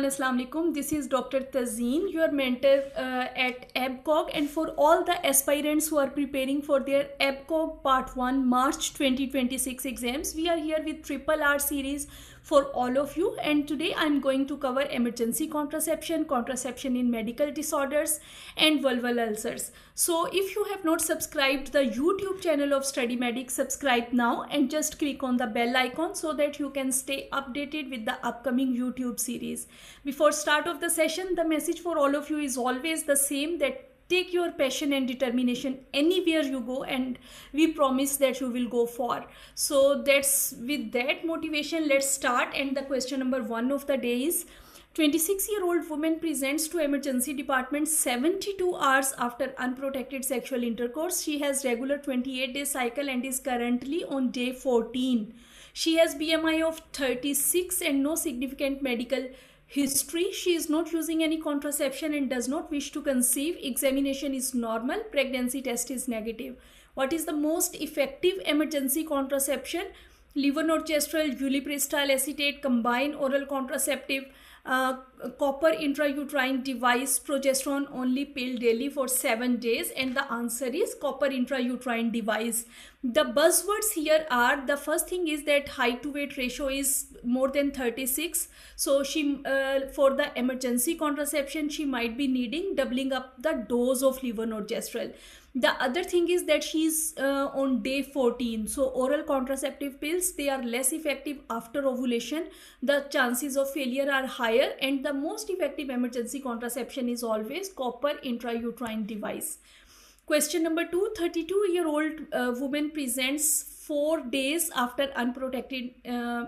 everyone, Assalamu alaikum. This is Dr. Tazeen, your mentor at ABCOG, and for all the aspirants who are preparing for their ABCOG Part 1 March 2026 exams, we are here with Triple R series for all of you, and today I'm going to cover emergency contraception, contraception in medical disorders, and vulval ulcers. So if you have not subscribed the YouTube channel of Study Medic, subscribe now and just click on the bell icon so that you can stay updated with the upcoming YouTube series. Before start of the session, the message for all of you is always the same, that take your passion and determination anywhere you go, and we promise that you will go far. So that's with that motivation, let's start. And the question number 1 of the day is, 26-year-old woman presents to emergency department 72 hours after unprotected sexual intercourse. She has regular 28-day cycle and is currently on day 14. She has BMI of 36 and no significant medical history. She is not using any contraception and does not wish to conceive. Examination is normal. Pregnancy test is negative. What is the most effective emergency contraception? Levonorgestrel, ulipristal acetate, combined oral contraceptive, copper intrauterine device, progesterone only pill daily for 7 days. And the answer is copper intrauterine device. The buzzwords here are, the first thing is that height to weight ratio is more than 36. So she for the emergency contraception, she might be needing doubling up the dose of levonorgestrel. The other thing is that she's on day 14. So oral contraceptive pills, they are less effective after ovulation. The chances of failure are higher, and the most effective emergency contraception is always copper intrauterine device. Question number 2, 32-year-old woman presents 4 days after unprotected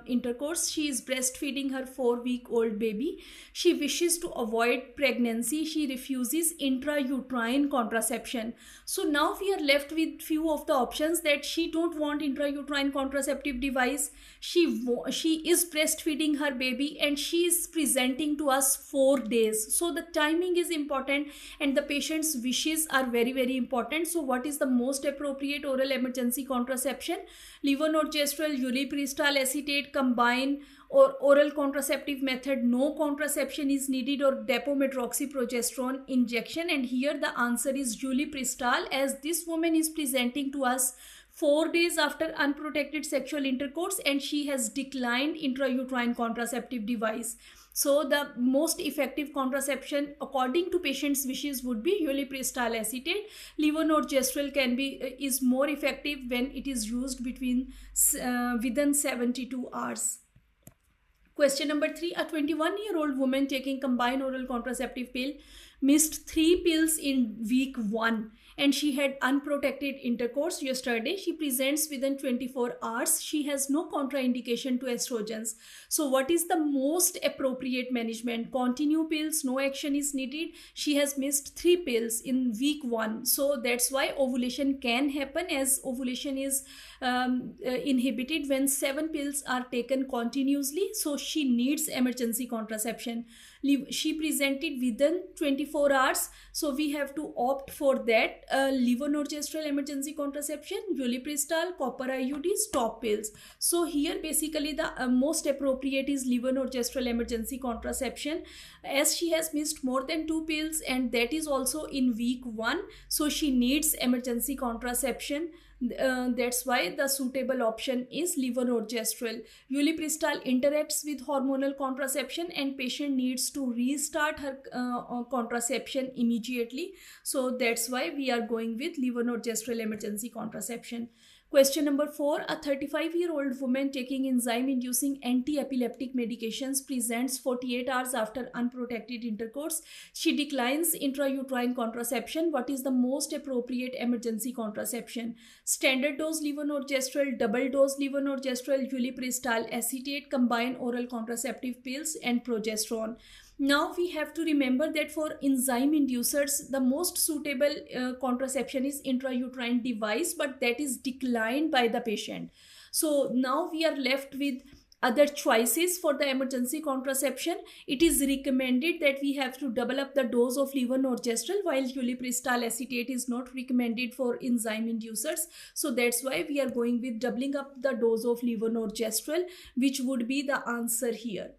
intercourse. She is breastfeeding her 4-week-old baby. She wishes to avoid pregnancy. She refuses intrauterine contraception. So now we are left with few of the options, that she don't want intrauterine contraceptive device. She is breastfeeding her baby and she is presenting to us 4 days. So the timing is important and the patient's wishes are very, very important. So what is the most appropriate oral emergency contraception? Levonorgestrel, ulipristal acetate, combined or oral contraceptive method, no contraception is needed, or depomedroxyprogesterone injection. And here the answer is ulipristal, as this woman is presenting to us 4 days after unprotected sexual intercourse and she has declined intrauterine contraceptive device. So the most effective contraception according to patient's wishes would be ulipristal acetate. Levonorgestrel is more effective when it is used within 72 hours. Question number 3, a 21-year-old woman taking combined oral contraceptive pill missed 3 pills in week 1 and she had unprotected intercourse yesterday. She presents within 24 hours. She has no contraindication to estrogens. So what is the most appropriate management? Continue pills, no action is needed. She has missed 3 pills in week 1. So that's why ovulation can happen, as ovulation is inhibited when 7 pills are taken continuously. So she needs emergency contraception. She presented within 24 hours. So we have to opt for that. Levonorgestrel emergency contraception, ulipristal, copper IUD, stop pills. So here basically the most appropriate is levonorgestrel emergency contraception, as she has missed more than 2 pills and that is also in week 1. So she needs emergency contraception. That's why the suitable option is levonorgestrel. Ulipristal interacts with hormonal contraception and patient needs to restart her contraception immediately. So that's why we are going with levonorgestrel emergency contraception. Question number 4, a 35-year-old woman taking enzyme-inducing anti-epileptic medications presents 48 hours after unprotected intercourse. She declines intrauterine contraception. What is the most appropriate emergency contraception? Standard dose levonorgestrel, double dose levonorgestrel, ulipristal acetate, combined oral contraceptive pills, and progesterone. Now we have to remember that for enzyme inducers, the most suitable contraception is intrauterine device, but that is declined by the patient. So now we are left with other choices for the emergency contraception. It is recommended that we have to double up the dose of levonorgestrel, while ulipristal acetate is not recommended for enzyme inducers. So that's why we are going with doubling up the dose of levonorgestrel, which would be the answer here.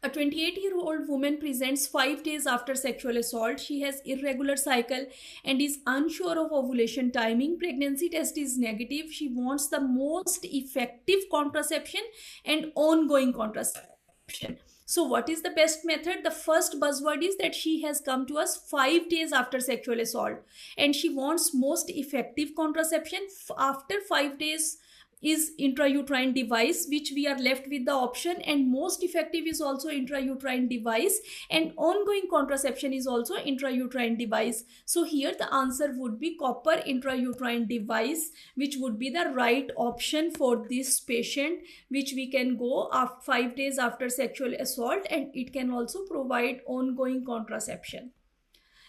A 28-year-old woman presents 5 days after sexual assault. She has irregular cycle and is unsure of ovulation timing. Pregnancy test is negative. She wants the most effective contraception and ongoing contraception. So what is the best method? The first buzzword is that she has come to us 5 days after sexual assault and she wants most effective contraception. After 5 days is intrauterine device, which we are left with the option, and most effective is also intrauterine device, and ongoing contraception is also intrauterine device. So here the answer would be copper intrauterine device, which would be the right option for this patient, which we can go 5 days after sexual assault, and it can also provide ongoing contraception.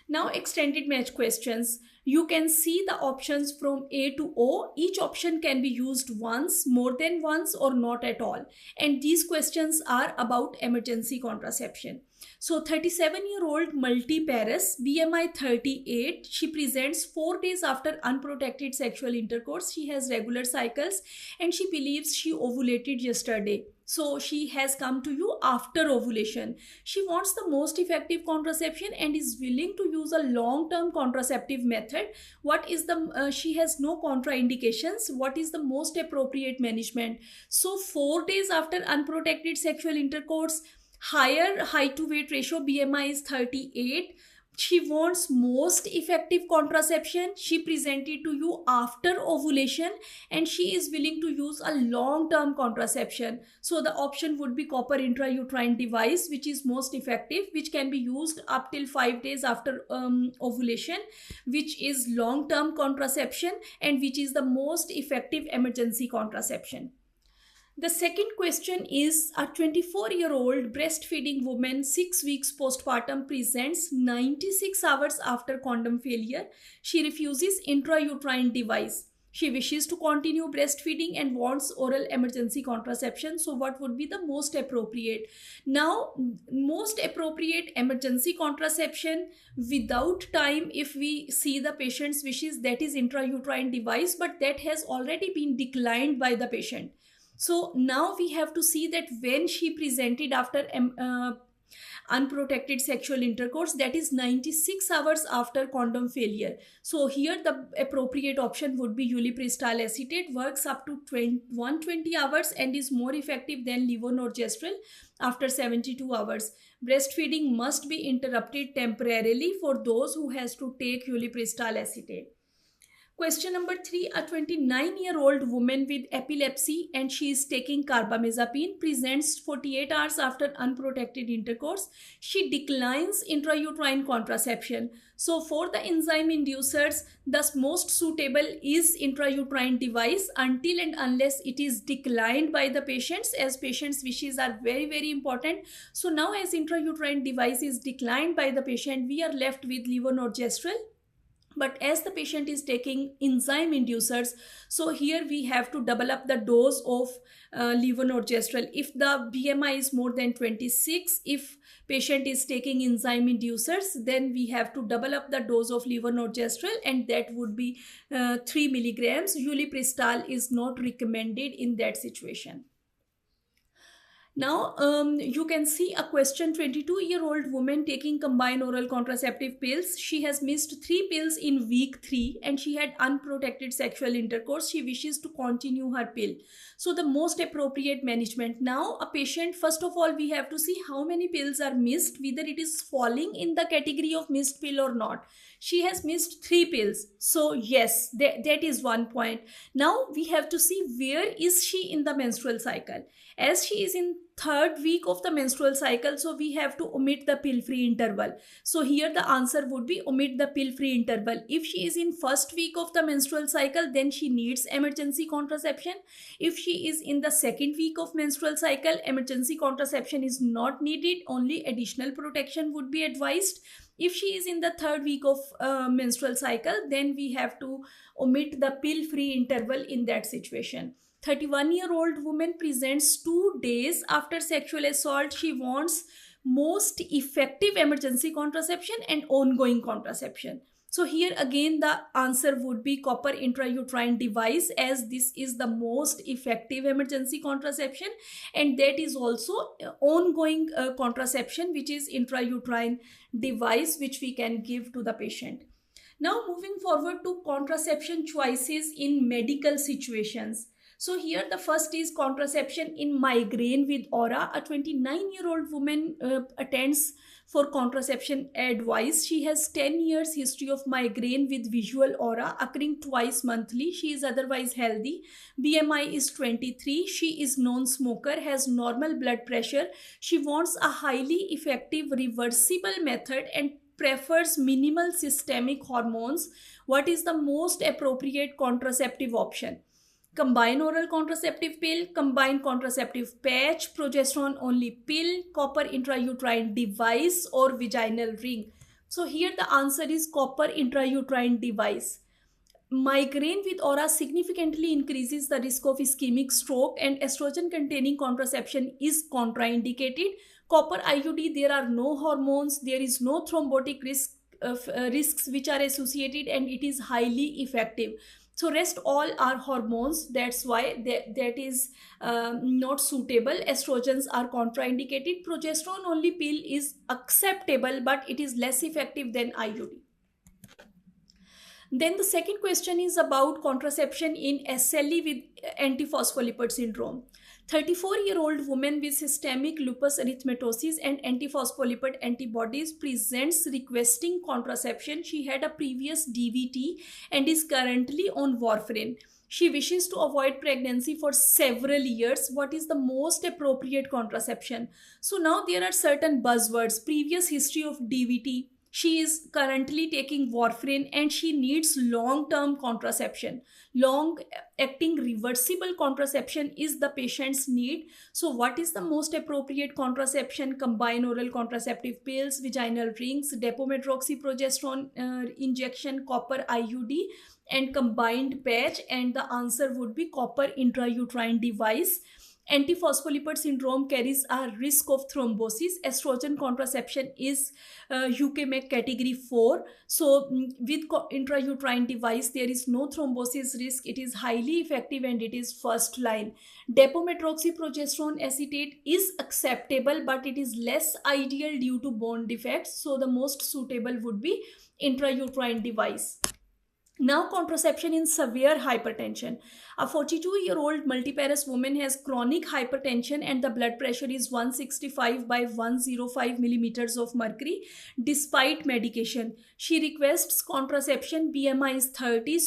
Now extended match questions. You can see the options from A to O. Each option can be used once, more than once, or not at all. And these questions are about emergency contraception. So 37-year-old multiparous, BMI 38. She presents 4 days after unprotected sexual intercourse. She has regular cycles and she believes she ovulated yesterday. So she has come to you after ovulation. She wants the most effective contraception and is willing to use a long-term contraceptive method. What is the, she has no contraindications. What is the most appropriate management? So 4 days after unprotected sexual intercourse, higher height to weight ratio, BMI is 38. She wants most effective contraception. She presented to you after ovulation and she is willing to use a long-term contraception. So the option would be copper intrauterine device, which is most effective, which can be used up till 5 days after ovulation, which is long-term contraception and which is the most effective emergency contraception. The second question is, a 24-year-old breastfeeding woman 6 weeks postpartum presents 96 hours after condom failure. She refuses intrauterine device. She wishes to continue breastfeeding and wants oral emergency contraception. So what would be the most appropriate? Now, most appropriate emergency contraception without time, if we see the patient's wishes, that is intrauterine device, but that has already been declined by the patient. So now we have to see that when she presented after unprotected sexual intercourse, that is 96 hours after condom failure. So here the appropriate option would be ulipristal acetate, works up to 120 hours and is more effective than levonorgestrel after 72 hours. Breastfeeding must be interrupted temporarily for those who has to take ulipristal acetate. Question number 3, a 29-year-old woman with epilepsy and she is taking carbamazepine presents 48 hours after unprotected intercourse. She declines intrauterine contraception. So for the enzyme inducers, the most suitable is intrauterine device until and unless it is declined by the patients, as patients' wishes are very, very important. So now as intrauterine device is declined by the patient, we are left with levonorgestrel. But as the patient is taking enzyme inducers, so here we have to double up the dose of levonorgestrel. If the BMI is more than 26, if patient is taking enzyme inducers, then we have to double up the dose of levonorgestrel and that would be 3 milligrams. Ulipristal is not recommended in that situation. Now, you can see a question, 22-year-old woman taking combined oral contraceptive pills. She has missed 3 pills in week 3 and she had unprotected sexual intercourse. She wishes to continue her pill. So the most appropriate management. Now, a patient, first of all, we have to see how many pills are missed, whether it is falling in the category of missed pill or not. She has missed 3 pills. So yes, that is one point. Now we have to see where is she in the menstrual cycle. As she is in 3rd week of the menstrual cycle, so we have to omit the pill-free interval. So here the answer would be omit the pill-free interval. If she is in 1st week of the menstrual cycle, then she needs emergency contraception. If she is in the 2nd week of menstrual cycle, emergency contraception is not needed, only additional protection would be advised. If she is in the 3rd week of menstrual cycle, then we have to omit the pill-free interval in that situation. 31-year-old woman presents 2 days after sexual assault. She wants most effective emergency contraception and ongoing contraception. So here again the answer would be copper intrauterine device, as this is the most effective emergency contraception, and that is also ongoing contraception, which is intrauterine device which we can give to the patient. Now moving forward to contraception choices in medical situations. So here the first is contraception in migraine with aura. A 29-year-old woman attends for contraception advice. She has 10 years history of migraine with visual aura occurring twice monthly. She is otherwise healthy. BMI is 23. She is non-smoker, has normal blood pressure. She wants a highly effective reversible method and prefers minimal systemic hormones. What is the most appropriate contraceptive option? Combined oral contraceptive pill, combined contraceptive patch, progesterone only pill, copper intrauterine device, or vaginal ring? So here the answer is copper intrauterine device. Migraine with aura significantly increases the risk of ischemic stroke, and estrogen containing contraception is contraindicated. Copper IUD, there are no hormones, there is no thrombotic risks which are associated, and it is highly effective. So rest all are hormones, that's why that is not suitable. Estrogens are contraindicated. Progesterone only pill is acceptable, but it is less effective than IUD. Then the second question is about contraception in SLE with antiphospholipid syndrome. 34-year-old woman with systemic lupus erythematosus and antiphospholipid antibodies presents requesting contraception. She had a previous DVT and is currently on warfarin. She wishes to avoid pregnancy for several years. What is the most appropriate contraception? So now there are certain buzzwords: previous history of DVT, she is currently taking warfarin, and she needs long-term contraception. Long-acting reversible contraception is the patient's need. So what is the most appropriate contraception? Combined oral contraceptive pills, vaginal rings, depomedroxyprogesterone injection, copper IUD, and combined patch? And the answer would be copper intrauterine device. Antiphospholipid syndrome carries a risk of thrombosis. Estrogen contraception is UKMEC category 4. So with intrauterine device, there is no thrombosis risk. It is highly effective and it is first line. Depomedroxyprogesterone acetate is acceptable, but it is less ideal due to bone defects. So the most suitable would be intrauterine device. Now, contraception in severe hypertension. A 42-year-old multiparous woman has chronic hypertension and the blood pressure is 165 by 105 millimeters of mercury despite medication. She requests contraception. BMI is 30.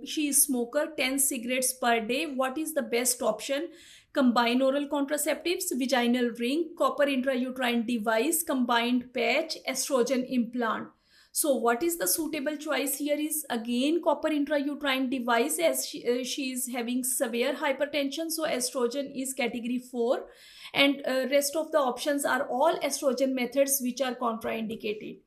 She is smoker, 10 cigarettes per day. What is the best option? Combined oral contraceptives, vaginal ring, copper intrauterine device, combined patch, estrogen implant. So what is the suitable choice here is again copper intrauterine device, as she is having severe hypertension. So estrogen is category 4, and rest of the options are all estrogen methods which are contraindicated.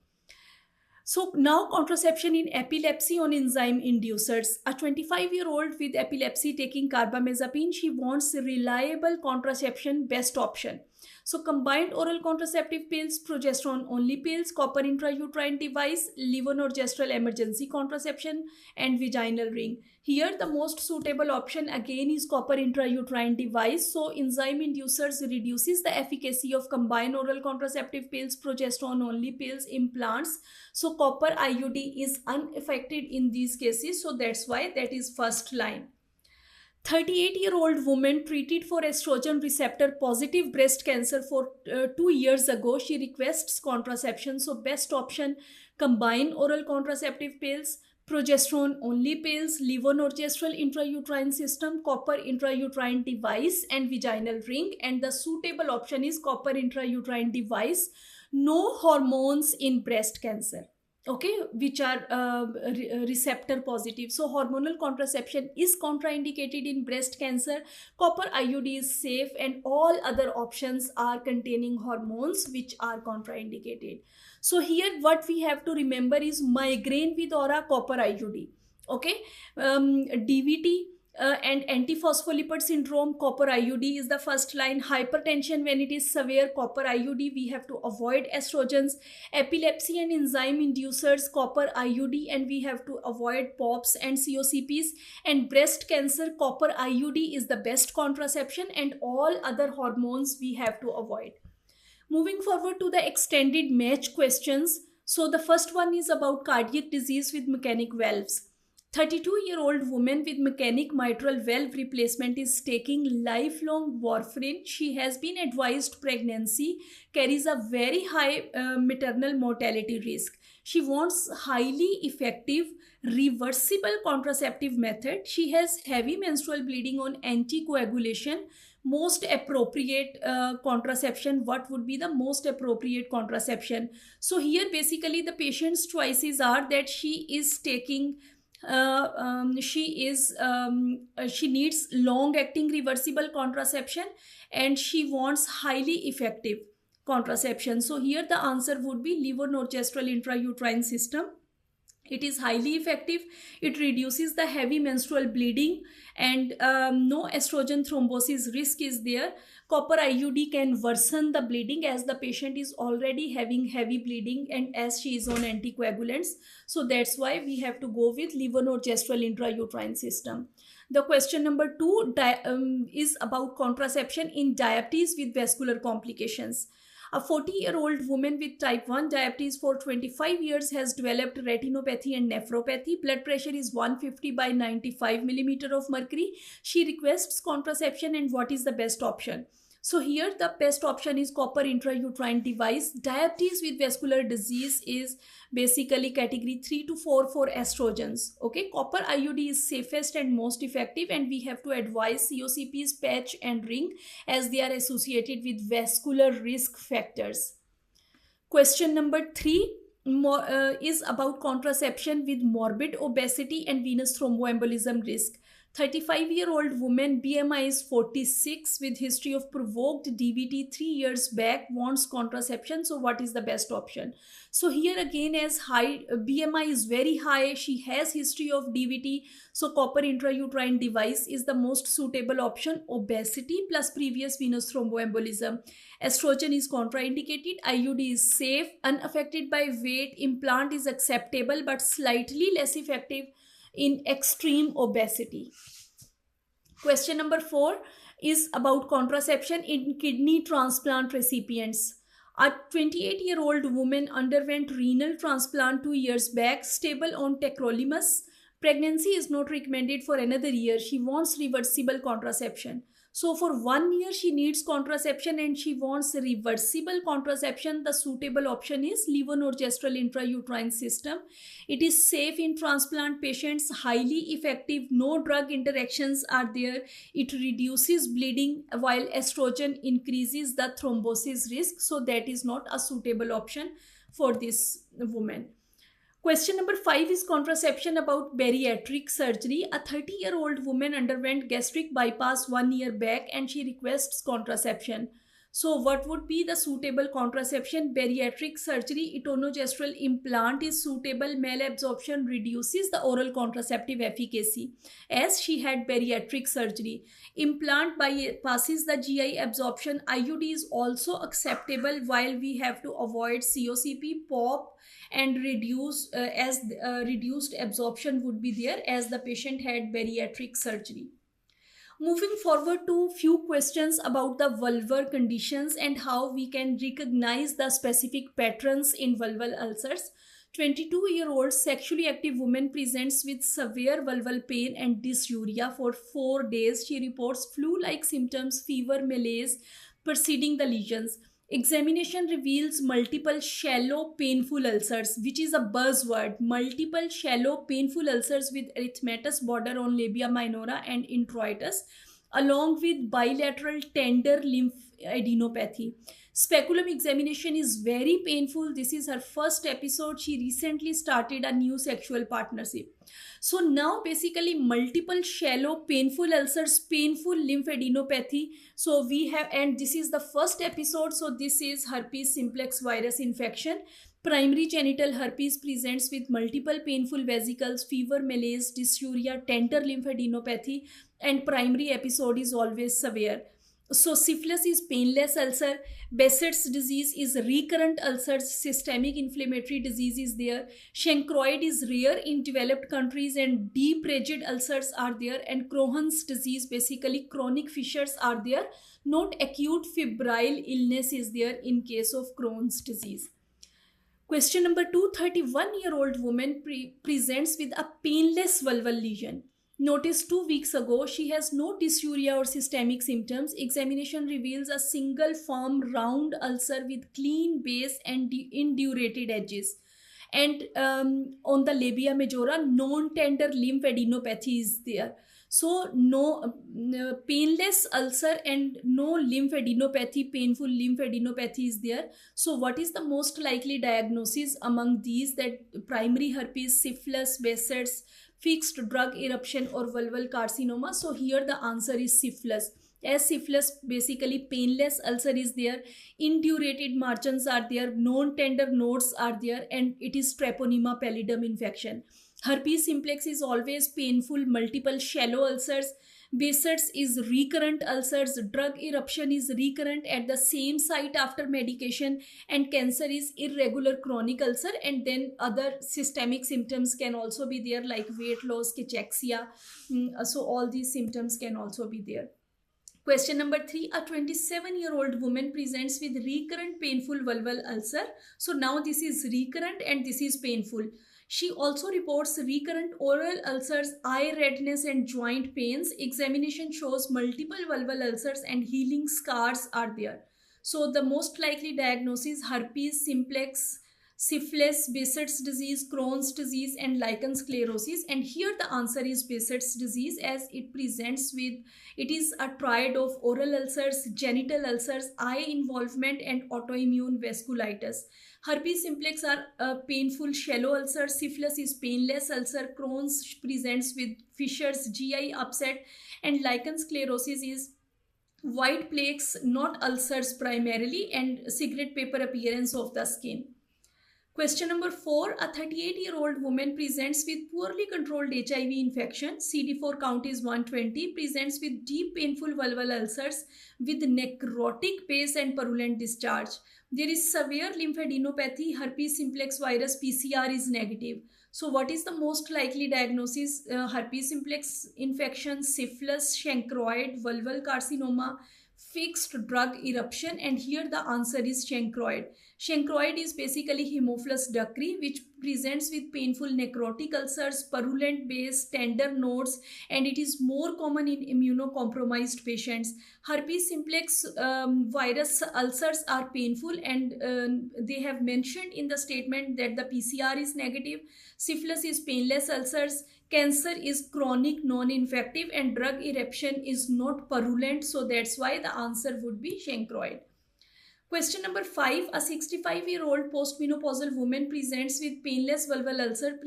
So now contraception in epilepsy on enzyme inducers. A 25-year-old with epilepsy taking carbamazepine, she wants reliable contraception, best option. So combined oral contraceptive pills, progesterone only pills, copper intrauterine device, levonorgestrel emergency contraception, and vaginal ring. Here the most suitable option again is copper intrauterine device. So enzyme inducers reduces the efficacy of combined oral contraceptive pills, progesterone only pills, implants. So copper IUD is unaffected in these cases. So that's why that is first line. 38-year-old woman treated for estrogen receptor positive breast cancer for 2 years ago. She requests contraception. So best option, combine oral contraceptive pills, progesterone only pills, levonorgestrel intrauterine system, copper intrauterine device, and vaginal ring. And the suitable option is copper intrauterine device. No hormones in breast cancer, okay, which are receptor positive. So hormonal contraception is contraindicated in breast cancer. Copper IUD is safe, and all other options are containing hormones which are contraindicated. So here what we have to remember is migraine with aura, copper IUD, okay. DVT, and antiphospholipid syndrome, copper IUD is the first line. Hypertension, when it is severe, copper IUD, we have to avoid estrogens. Epilepsy and enzyme inducers, copper IUD, and we have to avoid POPs and COCPs. And breast cancer, copper IUD is the best contraception, and all other hormones we have to avoid. Moving forward to the extended match questions. So the first one is about cardiac disease with mechanic valves. 32-year-old woman with mechanic mitral valve replacement is taking lifelong warfarin. She has been advised pregnancy carries a very high maternal mortality risk. She wants highly effective reversible contraceptive method. She has heavy menstrual bleeding on anticoagulation. Most appropriate contraception, what would be the most appropriate contraception? So here basically the patient's choices are that she is taking she needs long acting reversible contraception, and she wants highly effective contraception. So here the answer would be levonorgestrel intrauterine system. It is highly effective. It reduces the heavy menstrual bleeding, and no estrogen thrombosis risk is there. Copper IUD can worsen the bleeding as the patient is already having heavy bleeding and as she is on anticoagulants. So that's why we have to go with levonorgestrel intrauterine system. The question number 2 is about contraception in diabetes with vascular complications. A 40-year-old woman with type 1 diabetes for 25 years has developed retinopathy and nephropathy. Blood pressure is 150 by 95 millimeter of mercury. She requests contraception, and what is the best option? So here the best option is copper intrauterine device. Diabetes with vascular disease is basically category 3 to 4 for estrogens. Okay, copper IUD is safest and most effective, and we have to advise COCPs, patch and ring, as they are associated with vascular risk factors. Question number 3 is about contraception with morbid obesity and venous thromboembolism risk. 35-year-old woman, BMI is 46, with history of provoked DVT 3 years back, wants contraception. So what is the best option? So here again, as high BMI is very high, she has history of DVT, so copper intrauterine device is the most suitable option. Obesity plus previous venous thromboembolism. Estrogen is contraindicated. IUD is safe, unaffected by weight. Implant is acceptable but slightly less effective in extreme obesity. Question number 4 is about contraception in kidney transplant recipients. A 28-year-old woman underwent renal transplant 2 years back, stable on tacrolimus. Pregnancy is not recommended for another year. She wants reversible contraception. So for 1 year she needs contraception and she wants reversible contraception. The suitable option is levonorgestrel intrauterine system. It is safe in transplant patients, highly effective, no drug interactions are there. It reduces bleeding while estrogen increases the thrombosis risk. So that is not a suitable option for this woman. Question number 5 is contraception about bariatric surgery. A 30-year-old woman underwent gastric bypass 1 year back and she requests contraception. So what would be the suitable contraception? Bariatric surgery, etonogestrel implant is suitable. Malabsorption reduces the oral contraceptive efficacy as she had bariatric surgery. Implant bypasses the GI absorption. IUD is also acceptable, while we have to avoid COCP, POP, and reduced absorption would be there as the patient had bariatric surgery. Moving forward to few questions about the vulvar conditions and how we can recognize the specific patterns in vulval ulcers. 22-year-old sexually active woman presents with severe vulval pain and dysuria for 4 days. She reports flu-like symptoms, fever, malaise preceding the lesions. Examination reveals multiple shallow painful ulcers, which is a buzzword. Multiple shallow painful ulcers with erythematous border on labia minora and introitus, along with bilateral tender lymphadenopathy. Speculum examination is very painful. This is her first episode. She recently started a new sexual partnership. So now basically multiple shallow painful ulcers, painful lymphadenopathy. So we have, and this is the first episode. So this is herpes simplex virus infection. Primary genital herpes presents with multiple painful vesicles, fever, malaise, dysuria, tender lymphadenopathy, and primary episode is always severe. So syphilis is painless ulcer, Behçet's disease is recurrent ulcers, systemic inflammatory disease is there, chancroid is rare in developed countries and deep rigid ulcers are there, and Crohn's disease, basically chronic fissures are there, not acute febrile illness is there in case of Crohn's disease. Question number 2, 31-year-old woman presents with a painless vulval lesion. Notice 2 weeks ago, she has no dysuria or systemic symptoms. Examination reveals a single firm round ulcer with clean base and indurated edges. And on the labia majora, non-tender lymphadenopathy is there. So no painless ulcer and no lymphadenopathy, painful lymphadenopathy is there. So what is the most likely diagnosis among these? That primary herpes, syphilis, Behçet's, fixed drug eruption, or vulval carcinoma? So here the answer is syphilis. As syphilis, basically painless ulcer is there, indurated margins are there, non-tender nodes are there, and it is Treponema pallidum infection. Herpes simplex is always painful, multiple shallow ulcers. Behçet's is recurrent ulcers. Drug eruption is recurrent at the same site after medication, and cancer is irregular chronic ulcer. And then other systemic symptoms can also be there, like weight loss, cachexia. So all these symptoms can also be there. Question number 3, a 27-year-old woman presents with recurrent painful vulval ulcer. So now this is recurrent and this is painful. She also reports recurrent oral ulcers, eye redness, and joint pains. Examination shows multiple vulval ulcers and healing scars are there. So the most likely diagnosis: herpes simplex, syphilis, Behçet's disease, Crohn's disease, and lichen sclerosis. And here the answer is Behçet's disease, as it presents with, it is a triad of oral ulcers, genital ulcers, eye involvement, and autoimmune vasculitis. Herpes simplex are painful shallow ulcer, syphilis is painless ulcer, Crohn's presents with fissures, GI upset, and lichen sclerosis is white plaques, not ulcers primarily, and cigarette paper appearance of the skin. Question number 4, a 38-year-old woman presents with poorly controlled HIV infection, CD4 count is 120, presents with deep painful vulval ulcers with necrotic base and purulent discharge. There is severe lymphadenopathy, herpes simplex virus PCR is negative. So what is the most likely diagnosis? Herpes simplex infection, syphilis, chancroid, vulval carcinoma, fixed drug eruption, and here the answer is chancroid. Chancroid is basically Haemophilus ducreyi, which presents with painful necrotic ulcers, purulent base, tender nodes, and it is more common in immunocompromised patients. Herpes simplex virus ulcers are painful, and they have mentioned in the statement that the PCR is negative. Syphilis is painless ulcers. Cancer is chronic non-infective, and drug eruption is not purulent, so that's why the answer would be chancroid. Question number 5, a 65-year-old postmenopausal woman presents with painless vulval ulcer,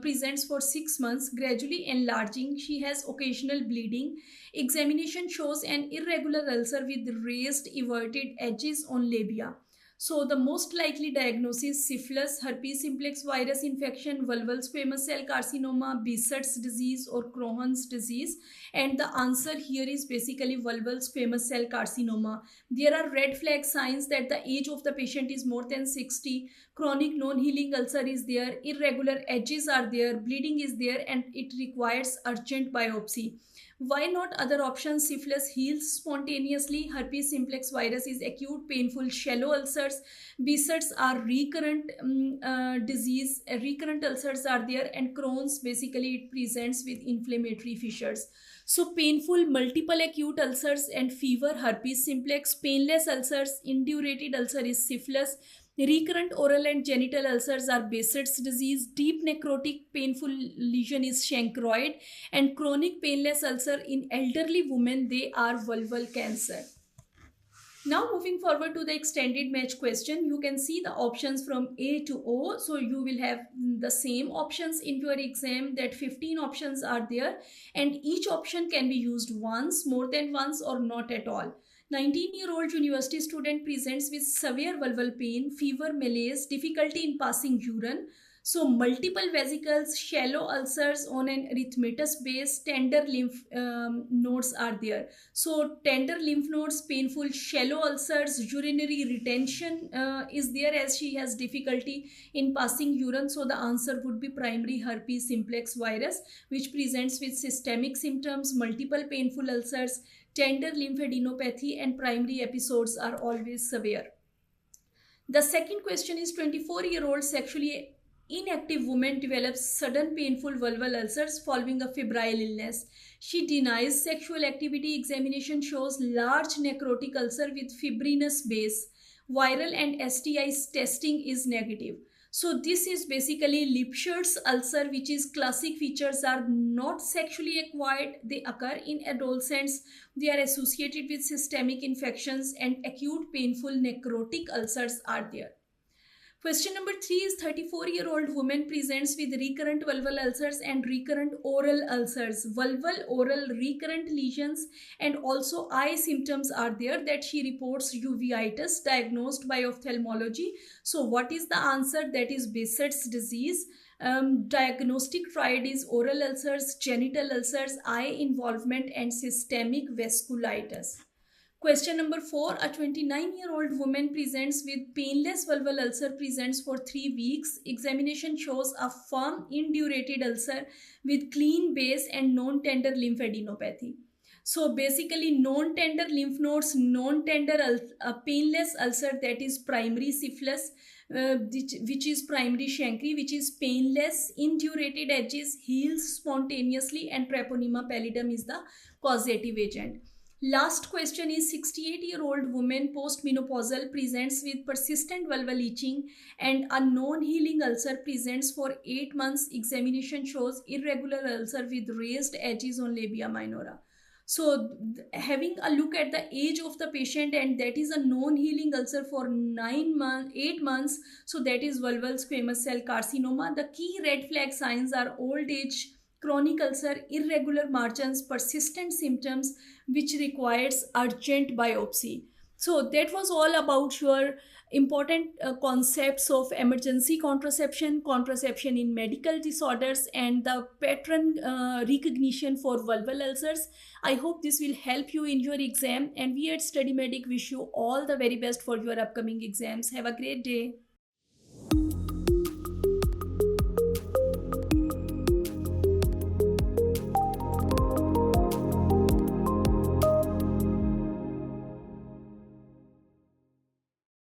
presents for 6 months, gradually enlarging. She has occasional bleeding. Examination shows an irregular ulcer with raised everted edges on labia. So the most likely diagnosis: syphilis, herpes simplex virus infection, vulval squamous cell carcinoma, Behçet's disease, or Crohn's disease. And the answer here is basically vulval squamous cell carcinoma. There are red flag signs that the age of the patient is more than 60, chronic non-healing ulcer is there, irregular edges are there, bleeding is there, and it requires urgent biopsy. Why not other options? Syphilis heals spontaneously. Herpes simplex virus is acute, painful, shallow ulcers. Behçet's are recurrent disease. Recurrent ulcers are there, and Crohn's, basically it presents with inflammatory fissures. So painful, multiple acute ulcers and fever, herpes simplex. Painless ulcers, indurated ulcer is syphilis. Recurrent oral and genital ulcers are Behçet's disease. Deep necrotic painful lesion is chancroid, and chronic painless ulcer in elderly women, they are vulval cancer. Now moving forward to the extended match question, you can see the options from A to O. So you will have the same options in your exam, that 15 options are there, and each option can be used once, more than once, or not at all. 19-year-old university student presents with severe vulval pain, fever, malaise, difficulty in passing urine. So, multiple vesicles, shallow ulcers on an erythematous base, tender lymph nodes are there. So, tender lymph nodes, painful, shallow ulcers, urinary retention is there as she has difficulty in passing urine. So, the answer would be primary herpes simplex virus, which presents with systemic symptoms, multiple painful ulcers, tender lymphadenopathy, and primary episodes are always severe. The second question is 24-year-old sexually inactive woman develops sudden painful vulval ulcers following a febrile illness. She denies sexual activity. Examination shows large necrotic ulcer with fibrinous base. Viral and STIs testing is negative. So this is basically Lipschutz ulcer, which is classic features are not sexually acquired. They occur in adolescents. They are associated with systemic infections, and acute painful necrotic ulcers are there. Question number 3 is 34-year-old woman presents with recurrent vulval ulcers and recurrent oral ulcers. Vulval oral recurrent lesions and also eye symptoms are there that she reports uveitis diagnosed by ophthalmology. So what is the answer? That is Behcet's disease. Diagnostic triad is oral ulcers, genital ulcers, eye involvement, and systemic vasculitis. Question number 4, a 29-year-old woman presents with painless vulval ulcer, presents for 3 weeks. Examination shows a firm indurated ulcer with clean base and non-tender lymphadenopathy. So basically non-tender lymph nodes, non-tender painless ulcer, that is primary syphilis, which is primary chancre, which is painless, indurated edges, heals spontaneously, and Treponema pallidum is the causative agent. Last question is 68-year-old woman postmenopausal presents with persistent vulval itching and a non-healing ulcer, presents for 8 months. Examination shows irregular ulcer with raised edges on labia minora. So having a look at the age of the patient, and that is a non-healing ulcer for 8 months. So that is vulval squamous cell carcinoma. The key red flag signs are old age, chronic ulcer, irregular margins, persistent symptoms which requires urgent biopsy. So that was all about your important concepts of emergency contraception, contraception in medical disorders, and the pattern recognition for vulval ulcers. I hope this will help you in your exam, and we at Study Medic wish you all the very best for your upcoming exams. Have a great day.